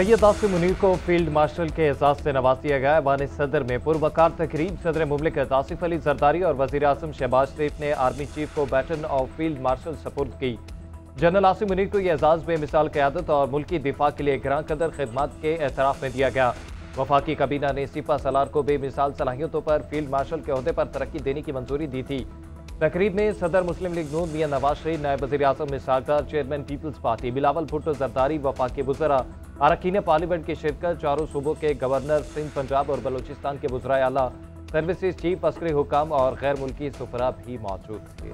सैयद आसिम मुनीर को field marshal के एजाज से नवाज दिया गया। ऐवान सदर में पुरवकार तकरीब सदर मुमलिकत आसिफ अली जरदारी और वजीर आजम शहबाज शरीफ ने आर्मी चीफ को बैटन ऑफ फील्ड मार्शल सपुर्द की। जनरल आसिम मुनीर को यह एजाज बेमिसाल क़यादत और मुल्की दिफा के लिए ग्रां कदर खिदमत के एतराफ़ में दिया गया। वफाकी काबीना ने सिपा सलार को बेमिसाल सलाहियतों पर फील्ड मार्शल के ओहदे पर तरक्की देने की मंजूरी दी थी। तकरीब में सदर मुस्लिम लीग नून मियां नवाज शरीफ, नायब वज़ीर आज़म मिसाकदार, chairman peoples party Bilawal Bhutto Zardari, वफाकी वुज़रा, अरकान पार्लियामेंट की शिरकत, चारों सूबों के गवर्नर, सिंध, पंजाब और बलूचिस्तान के वुज़राए आला, सर्विसेज चीफ, अस्करी हुकाम और गैर मुल्की सुफरा भी मौजूद थे।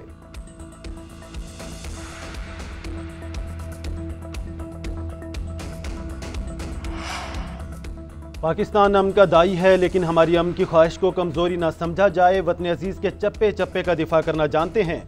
पाकिस्तान अमन का दाई है, लेकिन हमारी अमन की ख्वाहिश को कमजोरी ना समझा जाए। वतन अजीज के चप्पे चप्पे का दिफा करना जानते हैं।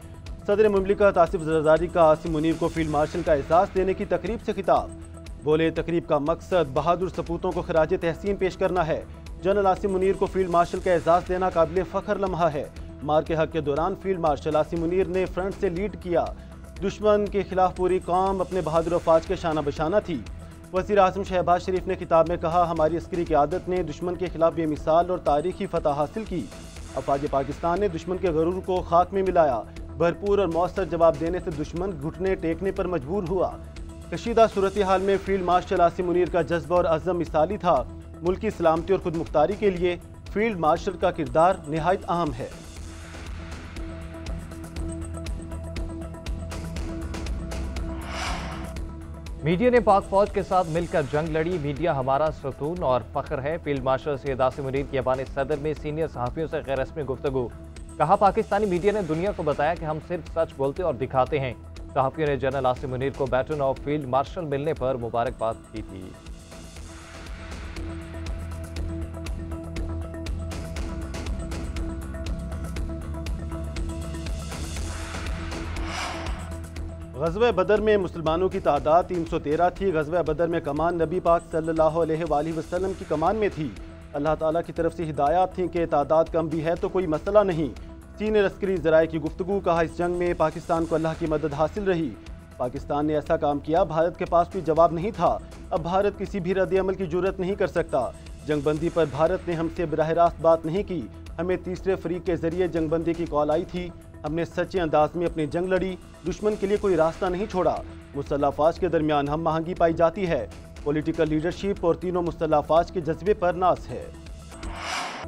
सदर मुमलिकत आसिफ जरदारी का आसिम मुनीर को फील्ड मार्शल का एहसास देने की तकरीब से खिताब। बोले, तकरीब का मकसद बहादुर सपूतों को खराज तहसीन पेश करना है। जनरल आसिम मुनीर को फील्ड मार्शल का एहसास देना काबिल फ़ख्र लम्हा है। मार के हक के दौरान फील्ड मार्शल आसिम मुनीर ने फ्रंट से लीड किया। दुश्मन के खिलाफ पूरी कौम अपने बहादुर अफवाज के शाना बशाना थी। वज़ीर आज़म शहबाज शरीफ ने खिताब में कहा, हमारी अस्करी क़यादत ने दुश्मन के खिलाफ बेमिसाल और तारीखी फतह हासिल की। अफवाज पाकिस्तान ने दुश्मन के गरूर को खाक में मिलाया। भरपूर और मौसर जवाब देने से दुश्मन घुटने टेकने पर मजबूर हुआ। कशीदा सूरत हाल में फील्ड मार्शल आसिम मुनीर का जज्बा और अज़म मिसाली था। मुल्की सलामती और खुद मुख्तारी के लिए फील्ड मार्शल का किरदार निहायत अहम है। मीडिया ने पाक फौज के साथ मिलकर जंग लड़ी। मीडिया हमारा सुकून और फख्र है। फील्ड मार्शल सैयद आसिम मुनीर की ऐवान सदर में सीनियर सहाफ़ियों से गैर रस्मी गुफ्तगू। कहा, पाकिस्तानी मीडिया ने दुनिया को बताया कि हम सिर्फ सच बोलते और दिखाते हैं। सहाफ़ियों ने जनरल आसिम मुनीर को बैटन ऑफ फील्ड मार्शल मिलने पर मुबारकबाद की थी। ग़ज़वा बदर में मुसलमानों की तादाद 313 थी। ग़ज़वा बदर में कमान नबी पाक सल्लल्लाहु अलैहि वसल्लम की कमान में थी। अल्लाह ताला की तरफ से हिदायत थी कि तादाद कम भी है तो कोई मसला नहीं। सीनियर अस्करी ज़राए की गुफ्तगू। कहा, इस जंग में पाकिस्तान को अल्लाह की मदद हासिल रही। पाकिस्तान ने ऐसा काम किया, भारत के पास कोई जवाब नहीं था। अब भारत किसी भी रद्द-ए-अमल की जुर्रत नहीं कर सकता। जंगबंदी पर भारत ने हमसे बराह रास्त बात नहीं की। हमें तीसरे फरीक के जरिए जंगबंदी की कॉल आई थी। हमने सच्चे अंदाज में अपनी जंग लड़ी। दुश्मन के लिए कोई रास्ता नहीं छोड़ा। मुसल्लह अफवाज के दरमियान हम आहंगी पाई जाती है। पॉलिटिकल लीडरशिप और तीनों मुसल्लह अफवाज के जज्बे पर नाज है।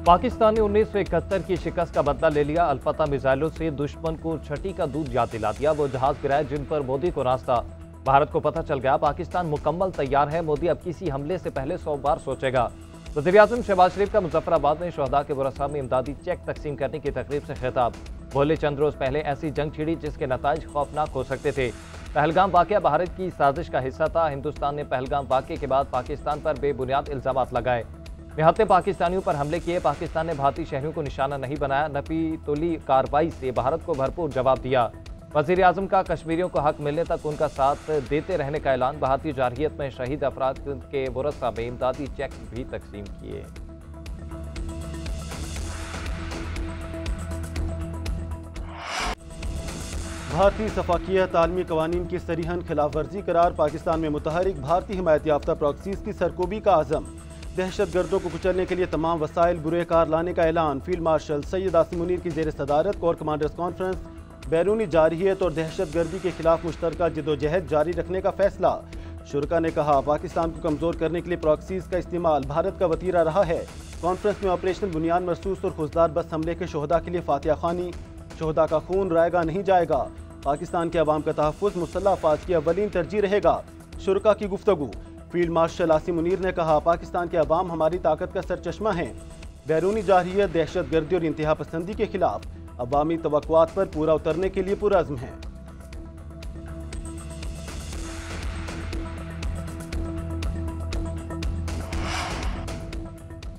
पाकिस्तान ने 1971 की शिकस्त का बदला ले लिया। अल्फता मिसाइलों से दुश्मन को छठी का दूध याद दिला दिया। वो जहाज गिराए जिन पर मोदी को रास्ता। भारत को पता चल गया, पाकिस्तान मुकम्मल तैयार है। मोदी अब किसी हमले से पहले 100 बार सोचेगा। वज़ीर आज़म शहबाज शरीफ का मुजफ्फराबाद में शहदा के वरसा में इमदादी चेक तकसीम करने की तकरीब से खिताब। बोले, चंद रोज पहले ऐसी जंग छिड़ी जिसके नताइज खौफनाक हो सकते थे। पहलगाम वाक़या भारत की साजिश का हिस्सा था। हिंदुस्तान ने पहलगाम वाक़ये के बाद पाकिस्तान पर बेबुनियाद इल्ज़ामात लगाए। निहत्ते पाकिस्तानियों पर हमले किए। पाकिस्तान ने भारतीय शहरियों को निशाना नहीं बनाया। नपी तोली कार्रवाई से भारत को भरपूर जवाब दिया। वज़ीर आज़म का कश्मीरियों को हक मिलने तक उनका साथ देते रहने का ऐलान। भारतीय जारहियत में शहीद अफराद के वरसा में इमदादी चेक भी तकसीम किए। भारतीय सफाकियत आलमी कवानीन की सरीहन खिलाफ वर्जी करार। पाकिस्तान में मुतहरिक भारतीय हिमायत याफ्ता प्रॉक्सीज की सरकोबी का आज़म। दहशत गर्दों को कुचलने के लिए तमाम वसाइल बुरे कार लाने का ऐलान। फील्ड मार्शल सैयद आसिम मुनीर की जेर सदारत कोर कमांडर्स कॉन्फ्रेंस। बैरूनी जारहियत और दहशत गर्दी के खिलाफ मुश्तरका जदोजहद जारी रखने का फैसला। शुरका ने कहा, पाकिस्तान को कमज़ोर करने के लिए प्रॉक्सीज का इस्तेमाल भारत का वतीरा रहा है। कॉन्फ्रेंस में ऑपरेशन बुनियाद मरसूस और खुजदार बस हमले के शोहदा के लिए फातिहा खानी। शोहदा का खून रायगा नहीं जाएगा। पाकिस्तान के अवाम का तहफ़्फ़ुज़ मुसल्लह अफवाज की अव्वलीन तरजीह रहेगा। शुरका की गुफ्तगू। फील्ड मार्शल आसिम मुनीर ने कहा, पाकिस्तान के अवाम हमारी ताकत का सरचश्मा है। बैरूनी जारहियत, दहशत गर्दी और इंतहा पसंदी के खिलाफ अवामी तवक्कुआत पर पूरा उतरने के लिए पुरअज़्म है।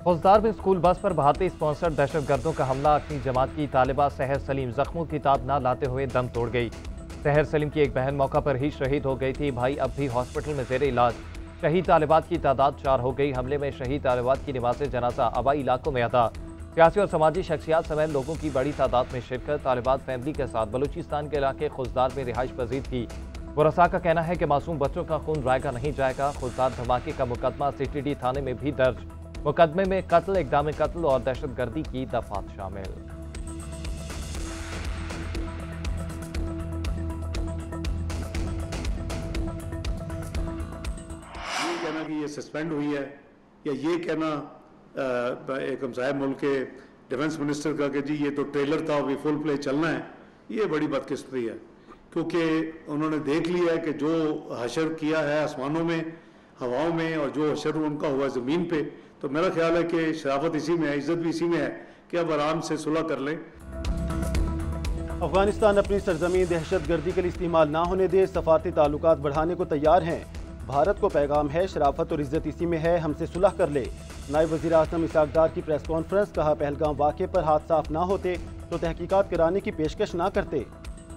फौजदार में स्कूल बस पर भारतीय स्पॉन्सर दहशत गर्दों का हमला। अपनी जमात की तालिबा सहर सलीम जख्मों की ताब न लाते हुए दम तोड़ गई। सहर सलीम की एक बहन मौका पर ही शहीद हो गई थी। भाई अब भी हॉस्पिटल में जेर इलाज। शहीद तालिबात की तादाद 4 हो गई। हमले में शहीद तालिबात की नमाज़ जनाजा आबाई इलाकों में अदा। सियासी और समाजी शख्सियात समेत लोगों की बड़ी तादाद में शिरकत। तालिबात फैमिली के साथ बलूचिस्तान के इलाके खुजदार में रिहाइश पजीर थी। पुरसा का कहना है कि मासूम बच्चों का खून रायगा नहीं जाएगा। खुलदार धमाके का मुकदमा सीटीडी थाने में भी दर्ज। मुकदमे में कत्ल, इक़दाम कत्ल और दहशतगर्दी की दफात शामिल। ये कहना कि ये सस्पेंड हुई है या ये कहना एक हमसाया मुल्क के डिफेंस मिनिस्टर का कि जी ये तो ट्रेलर था, अभी फुल प्ले चलना है, ये बड़ी बदकिस्मती है। क्योंकि उन्होंने देख लिया है कि जो हशर किया है आसमानों में, हवाओं में, और जो हशर उनका हुआ ज़मीन पे, तो मेरा ख्याल है कि शराफत इसी में है, इज्जत भी इसी में है कि अब आराम से सुलह कर लें। अफगानिस्तान अपनी सरजमीन दहशतगर्दी के लिए इस्तेमाल ना होने दे, सफारती ताल्लुकात बढ़ाने को तैयार हैं। भारत को पैगाम है, शराफत और इज्जत इसी में है, हमसे सुलह कर ले। नायब वज़ीर आज़म इसहाक डार की प्रेस कॉन्फ्रेंस। कहा, पहलगाम वाक़े पर हाथ साफ ना होते तो तहकीकात कराने की पेशकश ना करते।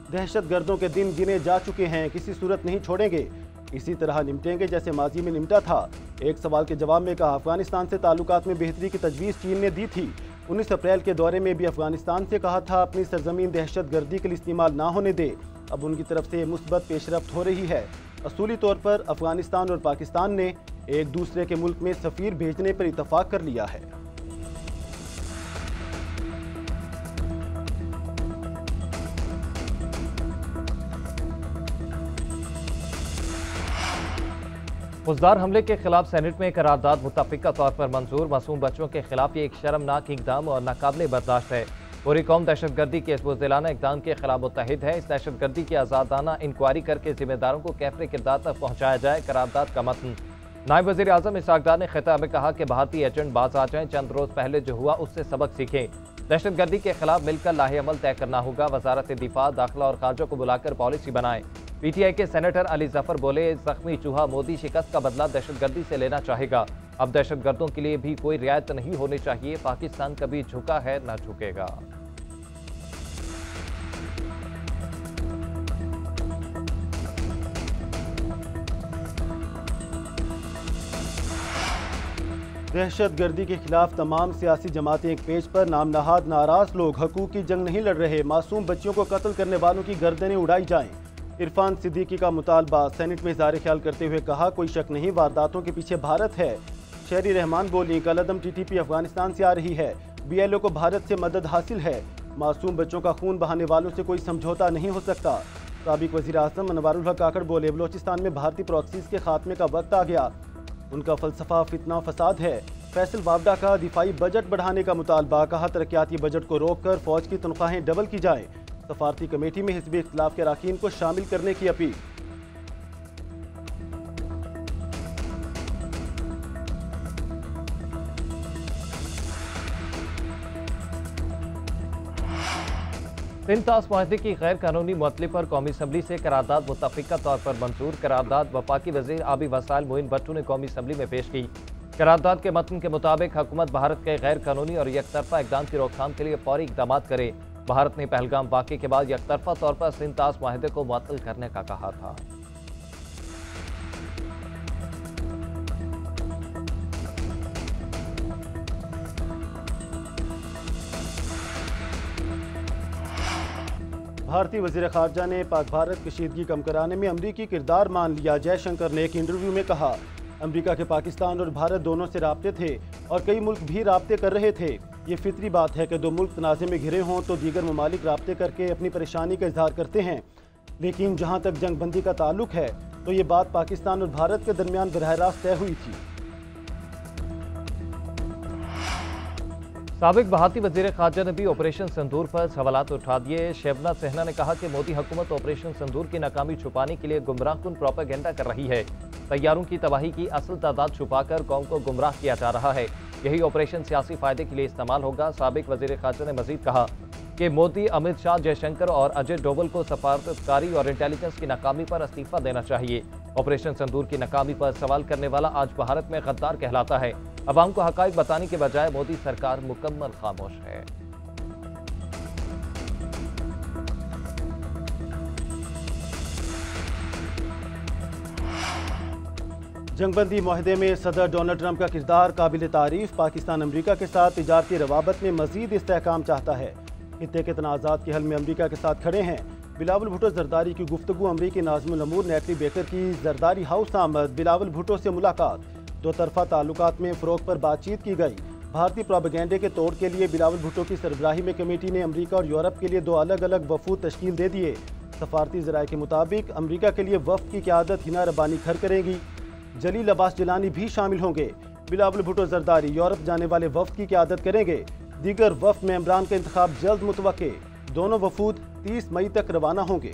दहशतगर्दों के दिन गिने जा चुके हैं, किसी सूरत नहीं छोड़ेंगे, इसी तरह निपटेंगे जैसे माजी में निपटा था। एक सवाल के जवाब में कहा, अफगानिस्तान से ताल्लुकात में बेहतरी की तजवीज़ चीन ने दी थी। 19 अप्रैल के दौरे में भी अफगानिस्तान से कहा था अपनी सरजमीन दहशतगर्दी के लिए इस्तेमाल ना होने दे। अब उनकी तरफ से मुस्बत पेशरफ्त हो रही है। असूली तौर पर अफगानिस्तान और पाकिस्तान ने एक दूसरे के मुल्क में सफ़ीर भेजने पर इतफाक़ कर लिया है। फौजदार हमले के खिलाफ सेनेट में करारदाद मुतफ़िका तौर पर मंजूर। मासूम बच्चों के खिलाफ ये एक शर्मनाक इक़दाम और नाकाबिले बर्दाश्त है। पूरी कौम दहशतगर्दी के इस बुज़दिलाना इक़दाम के खिलाफ मुत्तहिद है। इस दहशतगर्दी की आज़ादाना इंक्वायरी करके जिम्मेदारों को कैफ़रे किरदार तक पहुँचाया जाए। करारदाद का मतन। नायब वज़ीर आज़म इसहाक डार ने खिताब में कहा कि भारतीय एजेंट बाज आ जाएं, चंद रोज़ पहले जो हुआ उससे सबक सीखें। दहशतगर्दी के खिलाफ मिलकर लाहे अमल तय करना होगा। वज़ारत दिफा, दाखिला और खारजा को बुलाकर पॉलिसी बनाएं। पीटीआई के सेनेटर अली जफर बोले, जख्मी चूहा मोदी शिकस्त का बदला दहशतगर्दी से लेना चाहेगा। अब दहशतगर्दों के लिए भी कोई रियायत नहीं होनी चाहिए। पाकिस्तान कभी झुका है न झुकेगा। दहशतगर्दी के खिलाफ तमाम सियासी जमातें एक पेज पर। नाम नहाद नाराज लोग हकूक की जंग नहीं लड़ रहे। मासूम बच्चियों को कत्ल करने वालों की गर्दनें उड़ाई जाएं। इरफान सिद्दीकी का मुतालबा। सेनेट में इज़हार ख्याल करते हुए कहा, कोई शक नहीं वारदातों के पीछे भारत है। शहरी रहमान बोली, कलअदम टीटीपी अफगानिस्तान से आ रही है, बीएलओ को भारत से मदद हासिल है। मासूम बच्चों का खून बहाने वालों से कोई समझौता नहीं हो सकता। साबिक वज़ीर आज़म अनवारुल हक काकड़ बोले, बलोचिस्तान में भारतीय प्रॉक्सीज के खात्मे का वक्त आ गया। उनका फलसफा फितना फसाद है। फैसल वावडा का दिफाई बजट बढ़ाने का मुतालबा। कहा, तरक्याती बजट को रोककर फौज की तनख्वाहें डबल की जाए। सफारती कमेटी में हिज़्ब इख्तिलाफ के अरकान को शामिल करने की अपील। सिंध ताश माहदे की गैर कानूनी मुअत्तली पर कौमी असम्बली से करारदाद मुतफ़िका तौर पर मंजूर। करारदाद वफाकी वज़ीर आबी वसाइल मोइन भट्टू ने कौमी असम्बली में पेश की। करारदाद के मतन के मुताबिक हुकूमत भारत के गैर कानूनी और यकतरफा इक़दाम की रोकथाम के लिए फौरी इक़दाम करे। भारत ने पहलगाम वाक़े के बाद यकतरफा तौर पर सिंध ताश माहदे को मुअत्तल करने का कहा था। भारतीय वज़ीर ख़ारजा ने पाक भारत कशीदगी कम कराने में अमरीकी किरदार मान लिया। जयशंकर ने एक इंटरव्यू में कहा, अमरीका के पाकिस्तान और भारत दोनों से राब्ते थे और कई मुल्क भी राब्ते कर रहे थे। ये फितरी बात है कि दो मुल्क तनाज़े में घिरे हों तो दीगर ममालिक राब्ते करके अपनी परेशानी का इजहार करते हैं। लेकिन जहाँ तक जंग बंदी का ताल्लुक है तो ये बात पाकिस्तान और भारत के दरमियान बराह रास्त तय हुई थी। साबिक भारतीय वज़ीर ख़ारजा ने भी ऑपरेशन सिंदूर पर सवालात उठा दिए। शबना सहना ने कहा कि मोदी हुकूमत ऑपरेशन सिंदूर की नाकामी छुपाने के लिए गुमराहकुन प्रोपेगेंडा कर रही है। तैयारों की तबाही की असल तादाद छुपाकर कौम को गुमराह किया जा रहा है। यही ऑपरेशन सियासी फायदे के लिए इस्तेमाल होगा। साबिक वज़ीर ख़ारजा ने मजीद कहा कि मोदी, अमित शाह, जयशंकर और अजय डोवल को सफारतकारी और इंटेलिजेंस की नाकामी पर इस्तीफा देना चाहिए। ऑपरेशन सिंदूर की नाकामी पर सवाल करने वाला आज भारत में गद्दार कहलाता है। अवाम को हकाइक बताने के बजाय मोदी सरकार मुकम्मल खामोश है। जंगबंदी माहदे में सदर डोनाल्ड ट्रंप का किरदार काबिल तारीफ। पाकिस्तान अमरीका के साथ तिजारती रवाबत में मजीद इस्तेहकाम चाहता है। खित्ते के तनाज़ात के हल में अमरीका के साथ खड़े हैं। बिलावल भुट्टो जरदारी की गुफ्तगू, अमरीकी नाज़िमुल अमूर नेटली बेकर की जरदारी हाउस आमद, बिलावल भुट्टो से मुलाकात, दो तरफा ताल्लुकात में फ़रोग पर बातचीत की गई। भारतीय प्रोपेगेंडे के तोड़ के लिए बिलावल भुट्टो की सरबराही में कमेटी ने अमरीका और यूरोप के लिए 2 अलग अलग वफूद तश्कील दे दिए। सफारती ज़राए के मुताबिक अमरीका के लिए वफ़द की क़यादत हिना रब्बानी खर करेंगी, जलील अब्बास जिलानी भी शामिल होंगे। बिलावल भुट्टो जरदारी यूरोप जाने वाले वफ़द की क़यादत करेंगे। दीगर वफ़द मेंबरान का इंतखाब जल्द मुतवक्के, दोनों वफूद 30 मई तक रवाना होंगे।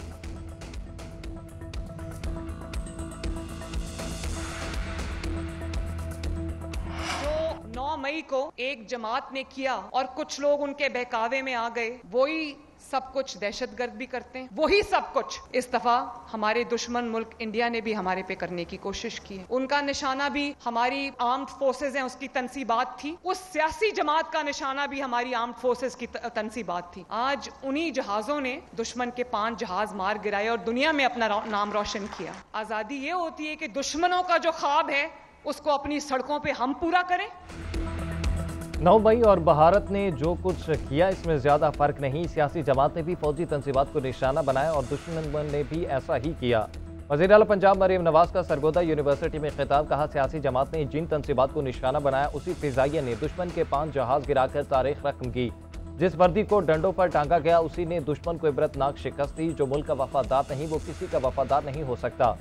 9 मई को एक जमात ने किया और कुछ लोग उनके बहकावे में आ गए, वही सब कुछ दहशतगर्द भी करते हैं, वही सब कुछ इस दफा हमारे दुश्मन मुल्क इंडिया ने भी हमारे पे करने की कोशिश की है। उनका निशाना भी हमारी आर्म्ड फोर्सेज हैं, उसकी तनसीबात थी। उस सियासी जमात का निशाना भी हमारी आर्म्ड फोर्सेज की तनसीबात थी। आज उन्हीं जहाजों ने दुश्मन के 5 जहाज मार गिराए और दुनिया में अपना नाम रोशन किया। आजादी ये होती है कि दुश्मनों का जो ख्वाब है उसको अपनी सड़कों पे हम पूरा करें। 9 मई और भारत ने जो कुछ किया इसमें ज्यादा फर्क नहीं। सियासी जमात ने भी फौजी तंजीबात को निशाना बनाया और दुश्मन ने भी ऐसा ही किया। वज़ीर आला पंजाब मरीम नवाज का सरगोदा यूनिवर्सिटी में खिताब, कहा सियासी जमात ने जिन तंजीबात को निशाना बनाया उसी फिजाइया ने दुश्मन के 5 जहाज गिराकर तारीख रकम की। जिस वर्दी को डंडों पर टांगा गया उसी ने दुश्मन को इबरतनाक शिकस्त दी। जो मुल्क का वफादार नहीं वो किसी का वफादार नहीं हो सकता।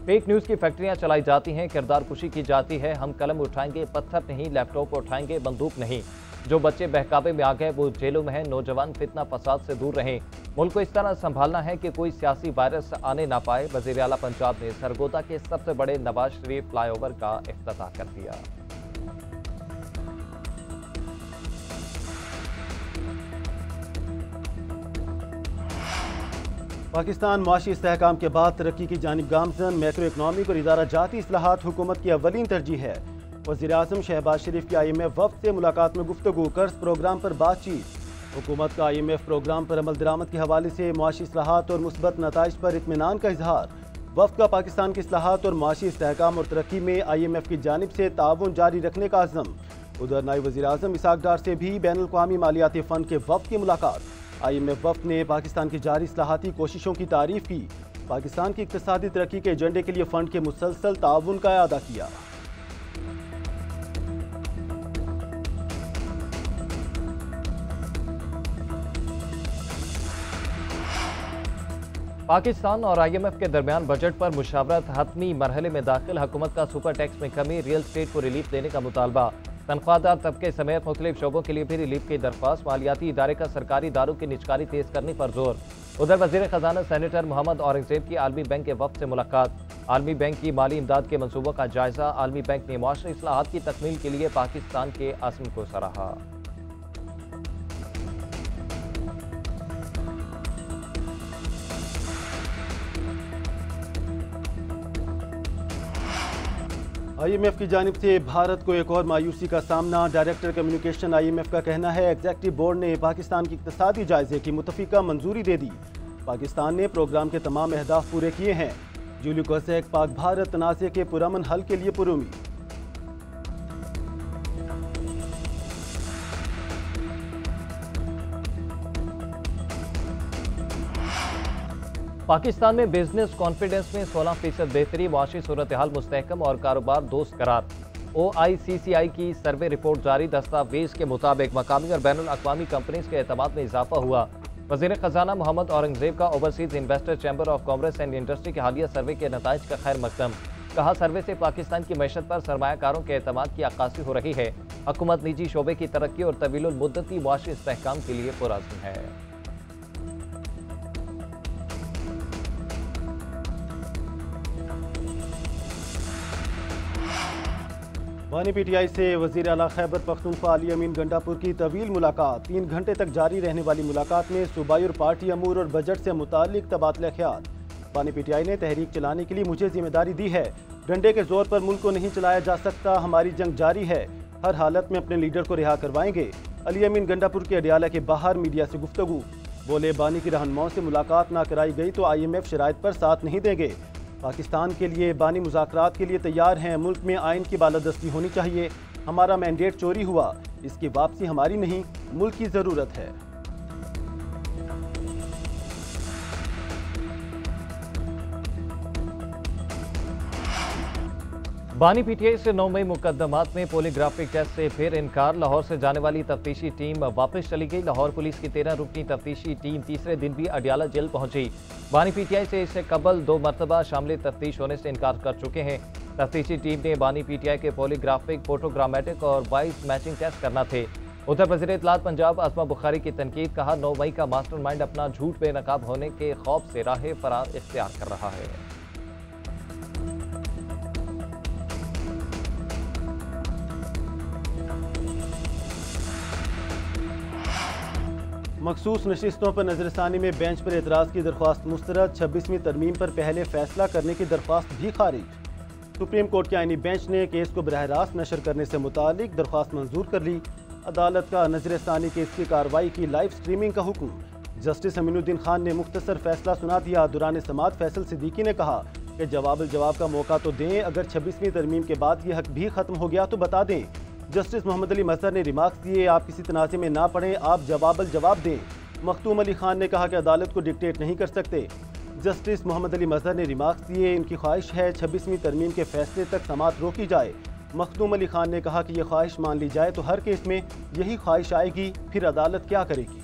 फेक न्यूज़ की फैक्ट्रियां चलाई जाती हैं, किरदार कुशी की जाती है। हम कलम उठाएंगे, पत्थर नहीं, लैपटॉप उठाएंगे, बंदूक नहीं। जो बच्चे बहकावे में आ गए वो जेलों में हैं। नौजवान फितना फसाद से दूर रहें। मुल्क को इस तरह संभालना है कि कोई सियासी वायरस आने ना पाए। वज़ीर आला पंजाब ने सरगोदा के सबसे बड़े नवाज शरीफ फ्लाईओवर का इफ्तिताह कर दिया। पाकिस्तान मुआशी इस्तेहकाम के बाद तरक्की की जानिब गामजन, मैक्रो इकनॉमिक और इदारा जाती इस्लाहात हुकूमत की अव्वलीन तरजीह है। वज़ीर-ए-आज़म शहबाज शरीफ की IMF वफ़द से मुलाकात में गुफ्तगू, कर्ज प्रोग्राम पर बातचीत। हुकूमत का IMF प्रोग्राम पर अमल दरामद के हवाले से मुआशी इस्लाहात और मुस्बत नताइज पर इत्मीनान का इजहार। वफ़द का पाकिस्तान की इस्लाहात और मुआशी इस्तेहकाम और तरक्की में IMF की जानिब से ताउन जारी रखने का अज़म। उधर नायब वज़ीर-ए-आज़म इसाक डार से भी बैनुल-अक़वामी मालियाती फ़ंड के वफ़द की मुलाकात। IMF वफ़द ने पाकिस्तान की जारी इस्लाहाती कोशिशों की तारीफ की। पाकिस्तान की इक़्तिसादी तरक्की के एजेंडे के लिए फ़ंड के मुसलसल ताउन का अदा किया। पाकिस्तान और IMF के दरमियान बजट पर मुशावरत हतमी मरहले में दाखिल। हुकूमत का सुपर टैक्स में कमी, रियल स्टेट को रिलीफ देने का मुतालबा। तनख्वाहदार तबके समेत मुख्तलिफ शोबों के लिए भी रिलीफ की दरख्वास्त। मालियाती इदारे का सरकारी इदारों की निजकारी तेज करने पर जोर। उधर वज़ीर ख़जाना सेनेटर मोहम्मद औरंगज़ेब की आलमी बैंक के वफ़द से मुलाकात। आलमी बैंक की माली इमदाद के मनसूबों का जायजा। आलमी बैंक ने मुआशरी इस्लाहात की तकमील के लिए पाकिस्तान के अज़्म को सराहा। IMF की जानिब से भारत को एक और मायूसी का सामना। डायरेक्टर कम्युनिकेशन IMF का कहना है एग्जेक्टिव बोर्ड ने पाकिस्तान की इक़्तिसादी जायजे की मुतफ़िका मंजूरी दे दी। पाकिस्तान ने प्रोग्राम के तमाम अहदाफ पूरे किए हैं। जूलियो कोसेक पाक भारत तनाज़े के पुरअमन हल के लिए पुरुमीद। पाकिस्तान में बिजनेस कॉन्फिडेंस में 16% बेहतरी, मुआशी सूरत हाल मुस्तहकम और कारोबार दोस्त करार। OICCI की सर्वे रिपोर्ट जारी। दस्तावेज के मुताबिक मकामी और बैनुल अक़वामी कंपनीज के एतमाद में इजाफा हुआ। वज़ीर ख़जाना मोहम्मद औरंगज़ेब का overseas investor chamber of commerce and industry के हालिया सर्वे के नताइज का खैर मकदम। कहा सर्वे से पाकिस्तान की मैशत पर सरमायाकारों के एतमाद की अक्कासी हो रही है। हुकूमत निजी शोबे की तरक्की और तवीलुल मुद्दती मुआशी इस्तेहकाम के लिए पुरअज़्म है। बानी PTI से वज़ीर आला खैबर पख्तूनख्वा अली अमीन गंडापुर की तवील मुलाकात। 3 घंटे तक जारी रहने वाली मुलाकात में सूबाई और पार्टी अमूर और बजट से मुतालिक तबादला ख्याल। बानी PTI ने तहरीक चलाने के लिए मुझे जिम्मेदारी दी है। डंडे के जोर पर मुल्क को नहीं चलाया जा सकता। हमारी जंग जारी है। हर हालत में अपने लीडर को रिहा करवाएंगे। अली अमीन गंडापुर के अडियाला के बाहर मीडिया से गुफ्तगू। बोले बानी की रहनुमाओं से मुलाकात ना कराई गई तो IMF शराइत पर साथ नहीं देंगे। पाकिस्तान के लिए बानी मुज़ाकरात के लिए तैयार हैं। मुल्क में आइन की बालादस्ती होनी चाहिए। हमारा मैंडेट चोरी हुआ, इसकी वापसी हमारी नहीं, मुल्क की ज़रूरत है। बानी पीटीआई से 9 मई मुकदमात में पॉलीग्राफिक टेस्ट से फिर इनकार। लाहौर से जाने वाली तफ्तीशी टीम वापस चली गई। लाहौर पुलिस की 13 रुकनी तफ्तीशी टीम तीसरे दिन भी अडियाला जेल पहुंची। बानी पीटीआई से इससे कबल 2 मरतबा शामिल तफ्तीश होने से इनकार कर चुके हैं। तफ्तीशी टीम ने बानी पीटीआई के पॉलीग्राफिक, फोटोग्रामेटिक और वॉइस मैचिंग टेस्ट करना थे। उधर वज़ीर इत्तलात पंजाब आसमा बुखारी की तनकीद। कहा, 9 मई का मास्टरमाइंड अपना झूठ बेनकाब होने के खौफ से राह फरार इख्तियार कर रहा है। मखसूस नशिस्तों पर नजरसानी में बेंच पर एतराज़ की दरख्वास्त मुस्तरद। 26वीं तरमीम पर पहले फैसला करने की दरख्वास्त भी खारिज। सुप्रीम कोर्ट के आईनी बेंच ने केस को बरह रास्त नशर करने से मुतालिक दरख्वास्त मंजूर कर ली। अदालत का नजरसानी केस की कार्रवाई की लाइव स्ट्रीमिंग का हुक्म। जस्टिस अमीनुद्दीन खान ने मुख्तसर फैसला सुना दिया। दौरान समाअत फैसल सिद्दीकी ने कहा कि जवाब का मौका तो दें, अगर 26वीं तरमीम के बाद ये हक भी खत्म हो गया तो बता दें। जस्टिस मोहम्मद अली मजहर ने रिमार्क्स दिए, आप किसी तनाज़े में ना पड़ें, आप जवाब दें। मखतूम अली खान ने कहा कि अदालत को डिक्टेट नहीं कर सकते। जस्टिस मोहम्मद अली मजहर ने रिमार्क्स दिए, इनकी ख्वाहिश है 26वीं तरमीम के फैसले तक समाअत रोकी जाए। मखतूम अली खान ने कहा कि यह ख्वाहिश मान ली जाए तो हर केस में यही ख्वाहिश आएगी, फिर अदालत क्या करेगी।